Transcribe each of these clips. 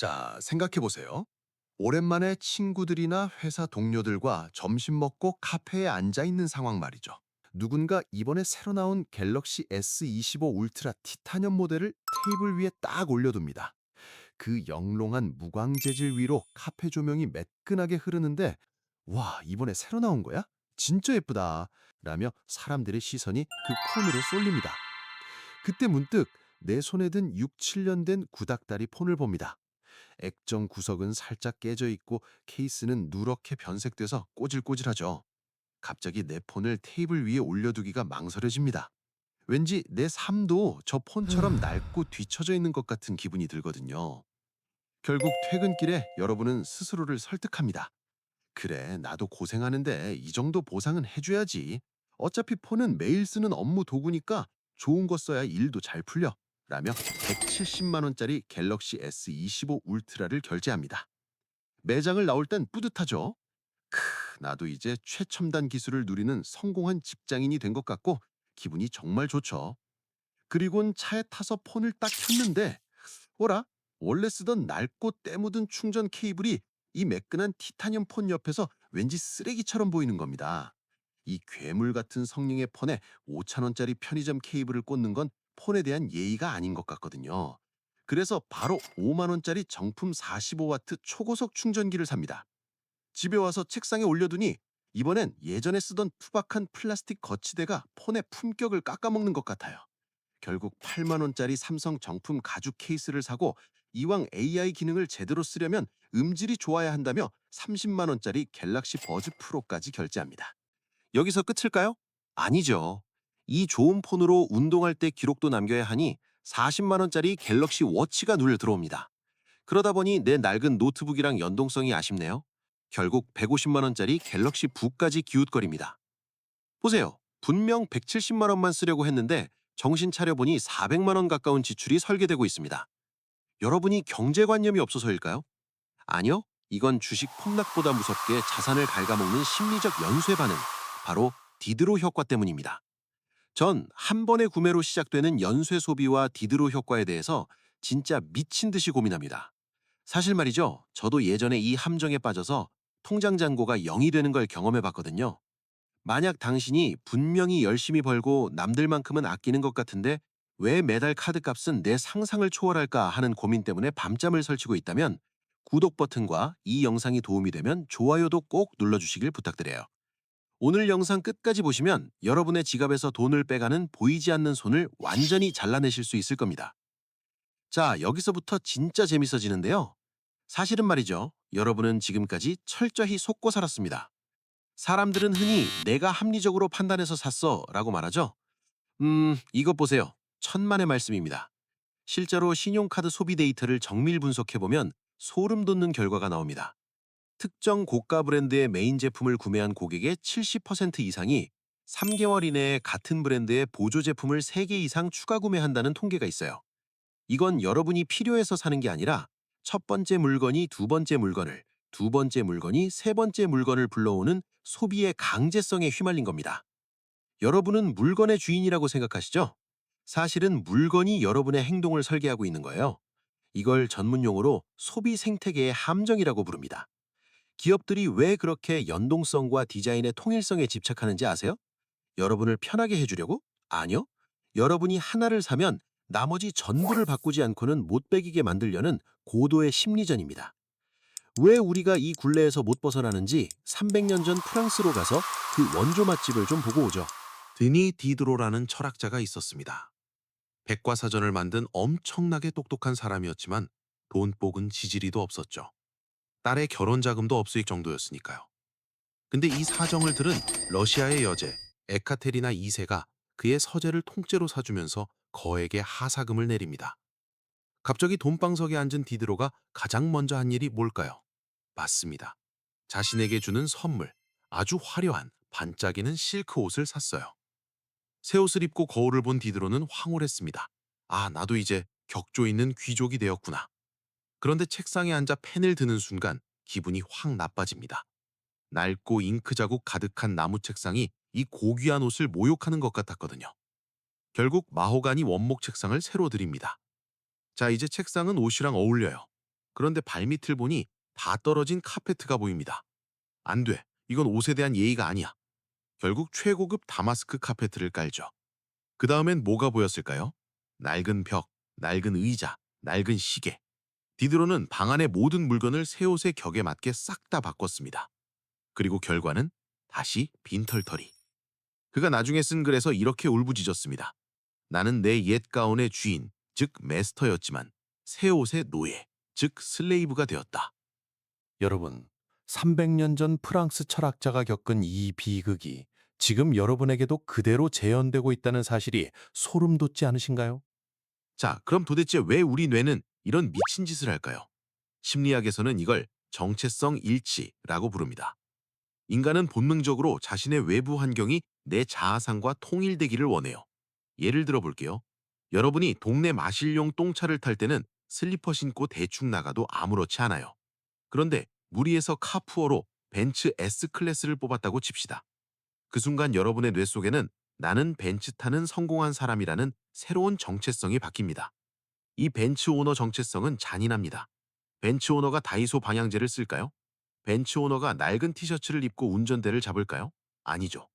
자, 생각해 보세요. 오랜만에 친구들이나 회사 동료들과 점심 먹고 카페에 앉아 있는 상황 말이죠. 누군가 이번에 새로 나온 갤럭시 S25 울트라 티타늄 모델을 테이블 위에 딱 올려둡니다. 그 영롱한 무광 재질 위로 카페 조명이 매끈하게 흐르는데, 와, 이번에 새로 나온 거야? 진짜 예쁘다. 라며 사람들의 시선이 그 폰으로 쏠립니다. 그때 문득 내 손에 든 6, 7년 된 구닥다리 폰을 봅니다. 액정 구석은 살짝 깨져 있고 케이스는 누렇게 변색돼서 꼬질꼬질하죠. 갑자기 내 폰을 테이블 위에 올려두기가 망설여집니다. 왠지 내 삶도 저 폰처럼 낡고 뒤처져 있는 것 같은 기분이 들거든요. 결국 퇴근길에 여러분은 스스로를 설득합니다. 그래, 나도 고생하는데 이 정도 보상은 해줘야지. 어차피 폰은 매일 쓰는 업무 도구니까 좋은 거 써야 일도 잘 풀려. 라며 170만 원짜리 갤럭시 S25 울트라를 결제합니다. 매장을 나올 땐 뿌듯하죠. 크, 나도 이제 최첨단 기술을 누리는 성공한 직장인이 된 것 같고 기분이 정말 좋죠. 그리곤 차에 타서 폰을 딱 켰는데 어라? 원래 쓰던 낡고 때 묻은 충전 케이블이 이 매끈한 티타늄 폰 옆에서 왠지 쓰레기처럼 보이는 겁니다. 이 괴물 같은 성능의 폰에 5천 원짜리 편의점 케이블을 꽂는 건 폰에 대한 예의가 아닌 것 같거든요. 그래서 바로 5만 원짜리 정품 45와트 초고속 충전기를 삽니다. 집에 와서 책상에 올려두니 이번엔 예전에 쓰던 투박한 플라스틱 거치대가 폰의 품격을 깎아먹는 것 같아요. 결국 8만 원짜리 삼성 정품 가죽 케이스를 사고 이왕 AI 기능을 제대로 쓰려면 음질이 좋아야 한다며 30만 원짜리 갤럭시 버즈 프로까지 결제합니다. 여기서 끝일까요? 아니죠. 이 좋은 폰으로 운동할 때 기록도 남겨야 하니 40만 원짜리 갤럭시 워치가 눈에 들어옵니다. 그러다 보니 내 낡은 노트북이랑 연동성이 아쉽네요. 결국 150만 원짜리 갤럭시 북까지 기웃거립니다. 보세요. 분명 170만 원만 쓰려고 했는데 정신 차려보니 400만 원 가까운 지출이 설계되고 있습니다. 여러분이 경제관념이 없어서일까요? 아니요. 이건 주식 폭락보다 무섭게 자산을 갉아먹는 심리적 연쇄 반응, 바로 디드로 효과 때문입니다. 전 한 번의 구매로 시작되는 연쇄 소비와 디드로 효과에 대해서 진짜 미친 듯이 고민합니다. 사실 말이죠. 저도 예전에 이 함정에 빠져서 통장 잔고가 0이 되는 걸 경험해 봤거든요. 만약 당신이 분명히 열심히 벌고 남들만큼은 아끼는 것 같은데 왜 매달 카드값은 내 상상을 초월할까 하는 고민 때문에 밤잠을 설치고 있다면 구독 버튼과 이 영상이 도움이 되면 좋아요도 꼭 눌러주시길 부탁드려요. 오늘 영상 끝까지 보시면 여러분의 지갑에서 돈을 빼가는 보이지 않는 손을 완전히 잘라내실 수 있을 겁니다. 자, 여기서부터 진짜 재밌어지는데요. 사실은 말이죠. 여러분은 지금까지 철저히 속고 살았습니다. 사람들은 흔히 내가 합리적으로 판단해서 샀어 라고 말하죠. 이것 보세요. 천만의 말씀입니다. 실제로 신용카드 소비 데이터를 정밀 분석해보면 소름 돋는 결과가 나옵니다. 특정 고가 브랜드의 메인 제품을 구매한 고객의 70% 이상이 3개월 이내에 같은 브랜드의 보조 제품을 3개 이상 추가 구매한다는 통계가 있어요. 이건 여러분이 필요해서 사는 게 아니라 첫 번째 물건이 두 번째 물건을, 두 번째 물건이 세 번째 물건을 불러오는 소비의 강제성에 휘말린 겁니다. 여러분은 물건의 주인이라고 생각하시죠? 사실은 물건이 여러분의 행동을 설계하고 있는 거예요. 이걸 전문 용어로 소비 생태계의 함정이라고 부릅니다. 기업들이 왜 그렇게 연동성과 디자인의 통일성에 집착하는지 아세요? 여러분을 편하게 해주려고? 아니요. 여러분이 하나를 사면 나머지 전부를 바꾸지 않고는 못 배기게 만들려는 고도의 심리전입니다. 왜 우리가 이 굴레에서 못 벗어나는지 300년 전 프랑스로 가서 그 원조 맛집을 좀 보고 오죠. 드니 디드로라는 철학자가 있었습니다. 백과사전을 만든 엄청나게 똑똑한 사람이었지만 돈복은 지지리도 없었죠. 딸의 결혼 자금도 없을 정도였으니까요. 근데 이 사정을 들은 러시아의 여제 에카테리나 2세가 그의 서재를 통째로 사주면서 거액의 하사금을 내립니다. 갑자기 돈방석에 앉은 디드로가 가장 먼저 한 일이 뭘까요? 맞습니다. 자신에게 주는 선물, 아주 화려한 반짝이는 실크 옷을 샀어요. 새 옷을 입고 거울을 본 디드로는 황홀했습니다. 아, 나도 이제 격조 있는 귀족이 되었구나. 그런데 책상에 앉아 펜을 드는 순간 기분이 확 나빠집니다. 낡고 잉크 자국 가득한 나무 책상이 이 고귀한 옷을 모욕하는 것 같았거든요. 결국 마호가니 원목 책상을 새로 드립니다. 자, 이제 책상은 옷이랑 어울려요. 그런데 발밑을 보니 다 떨어진 카페트가 보입니다. 안 돼. 이건 옷에 대한 예의가 아니야. 결국 최고급 다마스크 카페트를 깔죠. 그 다음엔 뭐가 보였을까요? 낡은 벽, 낡은 의자, 낡은 시계. 디드로는 방 안의 모든 물건을 새 옷의 격에 맞게 싹 다 바꿨습니다. 그리고 결과는 다시 빈털터리. 그가 나중에 쓴 글에서 이렇게 울부짖었습니다. 나는 내 옛 가운의 주인, 즉 메스터였지만 새 옷의 노예, 즉 슬레이브가 되었다. 여러분, 300년 전 프랑스 철학자가 겪은 이 비극이 지금 여러분에게도 그대로 재현되고 있다는 사실이 소름 돋지 않으신가요? 자, 그럼 도대체 왜 우리 뇌는 이런 미친 짓을 할까요? 심리학에서는 이걸 정체성 일치라고 부릅니다. 인간은 본능적으로 자신의 외부 환경이 내 자아상과 통일되기를 원해요. 예를 들어 볼게요. 여러분이 동네 마실용 똥차를 탈 때는 슬리퍼 신고 대충 나가도 아무렇지 않아요. 그런데 무리해서 카푸어로 벤츠 S클래스를 뽑았다고 칩시다. 그 순간 여러분의 뇌 속에는 나는 벤츠 타는 성공한 사람이라는 새로운 정체성이 바뀝니다. 이 벤츠 오너 정체성은 잔인합니다. 벤츠 오너가 다이소 방향제를 쓸까요? 벤츠 오너가 낡은 티셔츠를 입고 운전대를 잡을까요? 아니죠.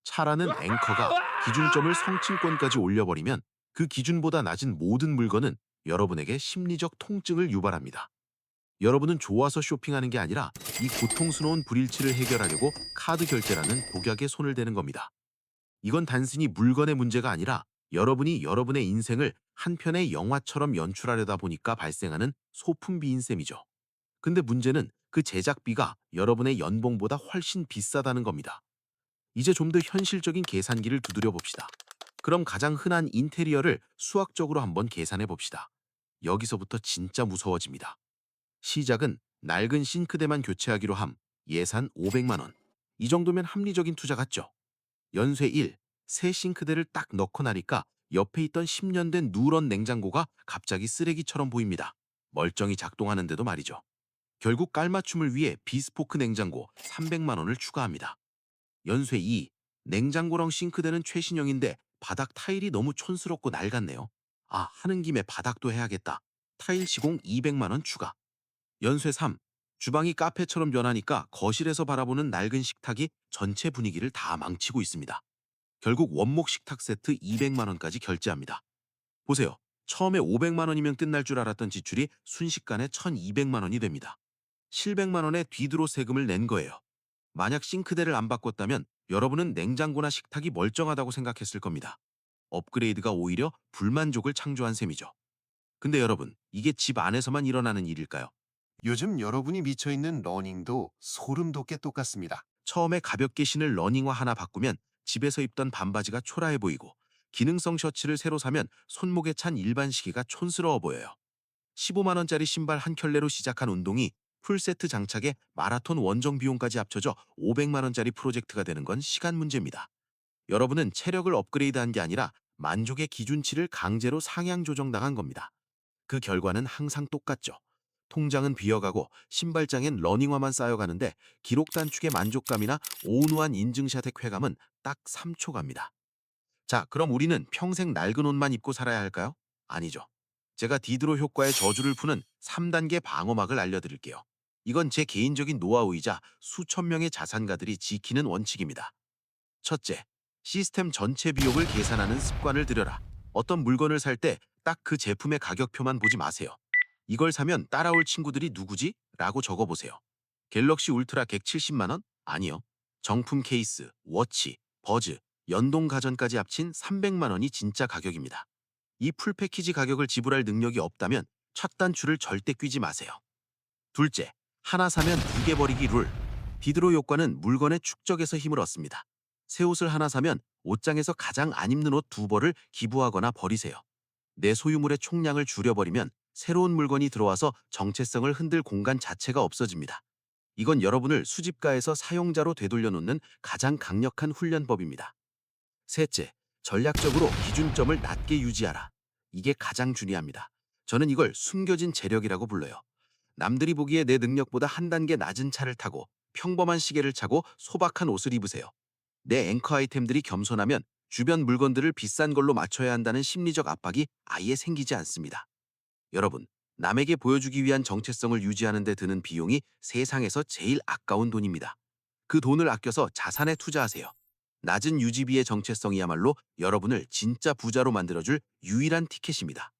차라는 앵커가 기준점을 성층권까지 올려버리면 그 기준보다 낮은 모든 물건은 여러분에게 심리적 통증을 유발합니다. 여러분은 좋아서 쇼핑하는 게 아니라 이 고통스러운 불일치를 해결하려고 카드 결제라는 독약에 손을 대는 겁니다. 이건 단순히 물건의 문제가 아니라 여러분이 여러분의 인생을 한 편의 영화처럼 연출하려다 보니까 발생하는 소품비인 셈이죠. 근데 문제는 그 제작비가 여러분의 연봉보다 훨씬 비싸다는 겁니다. 이제 좀 더 현실적인 계산기를 두드려 봅시다. 그럼 가장 흔한 인테리어를 수학적으로 한번 계산해 봅시다. 여기서부터 진짜 무서워집니다. 시작은 낡은 싱크대만 교체하기로 함. 예산 500만 원. 이 정도면 합리적인 투자 같죠? 연쇄 1. 새 싱크대를 딱 넣고 나니까 옆에 있던 10년 된 누런 냉장고가 갑자기 쓰레기처럼 보입니다. 멀쩡히 작동하는데도 말이죠. 결국 깔맞춤을 위해 비스포크 냉장고 300만 원을 추가합니다. 연쇄 2. 냉장고랑 싱크대는 최신형인데 바닥 타일이 너무 촌스럽고 낡았네요. 아, 하는 김에 바닥도 해야겠다. 타일 시공 200만 원 추가. 연쇄 3. 주방이 카페처럼 변하니까 거실에서 바라보는 낡은 식탁이 전체 분위기를 다 망치고 있습니다. 결국 원목 식탁 세트 200만 원까지 결제합니다. 보세요. 처음에 500만 원이면 끝날 줄 알았던 지출이 순식간에 1200만 원이 됩니다. 700만 원의 뒤드로 세금을 낸 거예요. 만약 싱크대를 안 바꿨다면 여러분은 냉장고나 식탁이 멀쩡하다고 생각했을 겁니다. 업그레이드가 오히려 불만족을 창조한 셈이죠. 근데 여러분, 이게 집 안에서만 일어나는 일일까요? 요즘 여러분이 미쳐있는 러닝도 소름 돋게 똑같습니다. 처음에 가볍게 신을 러닝화 하나 바꾸면 집에서 입던 반바지가 초라해 보이고 기능성 셔츠를 새로 사면 손목에 찬 일반 시계가 촌스러워 보여요. 15만 원짜리 신발 한 켤레로 시작한 운동이 풀세트 장착에 마라톤 원정 비용까지 합쳐져 500만 원짜리 프로젝트가 되는 건 시간 문제입니다. 여러분은 체력을 업그레이드한 게 아니라 만족의 기준치를 강제로 상향 조정당한 겁니다. 그 결과는 항상 똑같죠. 통장은 비어가고 신발장엔 러닝화만 쌓여가는데 기록 단축의 만족감이나 온후한 인증샷의 쾌감은 딱 3초 갑니다. 자, 그럼 우리는 평생 낡은 옷만 입고 살아야 할까요? 아니죠. 제가 디드로 효과의 저주를 푸는 3단계 방어막을 알려드릴게요. 이건 제 개인적인 노하우이자 수천 명의 자산가들이 지키는 원칙입니다. 첫째, 시스템 전체 비용을 계산하는 습관을 들여라. 어떤 물건을 살 때 딱 그 제품의 가격표만 보지 마세요. 이걸 사면 따라올 친구들이 누구지? 라고 적어보세요. 갤럭시 울트라 170만 원? 아니요. 정품 케이스, 워치, 버즈, 연동 가전까지 합친 300만 원이 진짜 가격입니다. 이 풀 패키지 가격을 지불할 능력이 없다면 첫 단추를 절대 끼지 마세요. 둘째, 하나 사면 두 개 버리기 룰. 디드로 효과는 물건의 축적에서 힘을 얻습니다. 새 옷을 하나 사면 옷장에서 가장 안 입는 옷 두 벌을 기부하거나 버리세요. 내 소유물의 총량을 줄여버리면 새로운 물건이 들어와서 정체성을 흔들 공간 자체가 없어집니다. 이건 여러분을 수집가에서 사용자로 되돌려놓는 가장 강력한 훈련법입니다. 셋째, 전략적으로 기준점을 낮게 유지하라. 이게 가장 중요합니다. 저는 이걸 숨겨진 재력이라고 불러요. 남들이 보기에 내 능력보다 한 단계 낮은 차를 타고 평범한 시계를 차고 소박한 옷을 입으세요. 내 앵커 아이템들이 겸손하면 주변 물건들을 비싼 걸로 맞춰야 한다는 심리적 압박이 아예 생기지 않습니다. 여러분, 남에게 보여주기 위한 정체성을 유지하는 데 드는 비용이 세상에서 제일 아까운 돈입니다. 그 돈을 아껴서 자산에 투자하세요. 낮은 유지비의 정체성이야말로 여러분을 진짜 부자로 만들어줄 유일한 티켓입니다.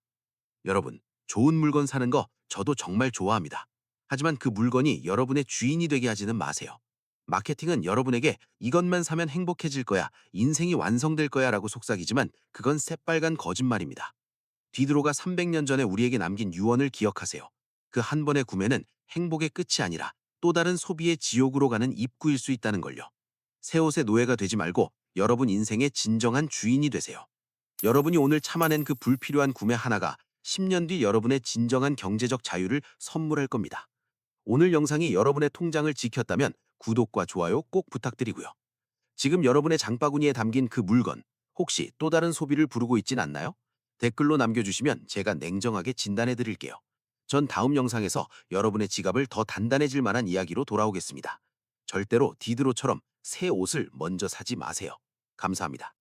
여러분, 좋은 물건 사는 거 저도 정말 좋아합니다. 하지만 그 물건이 여러분의 주인이 되게 하지는 마세요. 마케팅은 여러분에게 이것만 사면 행복해질 거야, 인생이 완성될 거야 라고 속삭이지만 그건 새빨간 거짓말입니다. 디드로가 300년 전에 우리에게 남긴 유언을 기억하세요. 그 한 번의 구매는 행복의 끝이 아니라 또 다른 소비의 지옥으로 가는 입구일 수 있다는 걸요. 새 옷의 노예가 되지 말고 여러분 인생의 진정한 주인이 되세요. 여러분이 오늘 참아낸 그 불필요한 구매 하나가 10년 뒤 여러분의 진정한 경제적 자유를 선물할 겁니다. 오늘 영상이 여러분의 통장을 지켰다면 구독과 좋아요 꼭 부탁드리고요. 지금 여러분의 장바구니에 담긴 그 물건, 혹시 또 다른 소비를 부르고 있진 않나요? 댓글로 남겨주시면 제가 냉정하게 진단해 드릴게요. 전 다음 영상에서 여러분의 지갑을 더 단단해질 만한 이야기로 돌아오겠습니다. 절대로 디드로처럼 새 옷을 먼저 사지 마세요. 감사합니다.